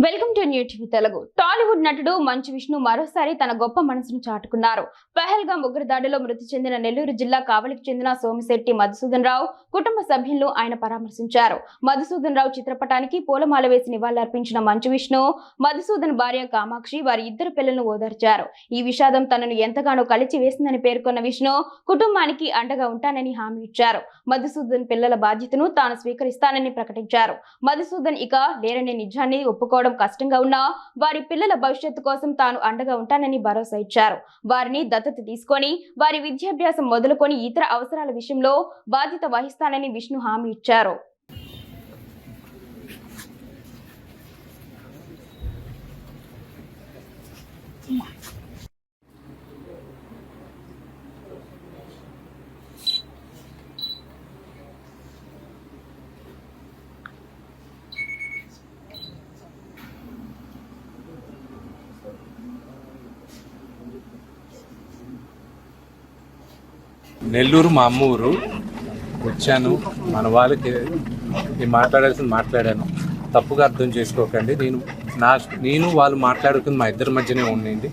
Welcome to new TV Telugu. Tollywood నటుడు మంచు విష్ణు మరోసారి తన గొప్ప మనసును చాటుకున్నారు. పహల్గాం ఉగ్రదాడిలో మృతి చెందిన నెల్లూరు జిల్లా కావలికి చెందిన సోమిశెట్టి మధుసూదన్ రావు కుటుంబ సభ్యులను ఆయన పరామర్శించారు. మధుసూదన్ రావు చిత్రపటానికి పూలమాల వేసి నివాళులర్పించిన మంచు విష్ణు మధుసూదన్ భార్య కామాక్షి వారి ఇద్దరు పిల్లలను ఓదార్చారు. ఈ విషాదం తనను ఎంతగానో కలిచి వేసిందని పేర్కొన్న విష్ణు కుటుంబానికి అండగా ఉంటానని హామీ ఇచ్చారు. మధుసూదన్ పిల్లల బాధ్యతను తాను స్వీకరిస్తానని ప్రకటించారు. మధుసూదన్ ఇక లేరనే నిజాన్ని ఒప్పుకోవడం కష్టంగా ఉన్నా వారి పిల్లల భవిష్యత్తు కోసం తాను అండగా ఉంటానని భరోసా ఇచ్చారు. వారిని దత్తత తీసుకొని వారి విద్యాభ్యాసం మొదలుకొని ఇతర అవసరాల విషయంలో బాధ్యత వహిస్తానని విష్ణు హామీ ఇచ్చారు. నెల్లూరు మా అమ్మ ఊరు. వచ్చాను, మన వాళ్ళకి మాట్లాడాల్సింది మాట్లాడాను, తప్పుగా అర్థం చేసుకోకండి. నేను వాళ్ళు మాట్లాడుకుని మా ఇద్దరి మధ్యనే ఉండింది.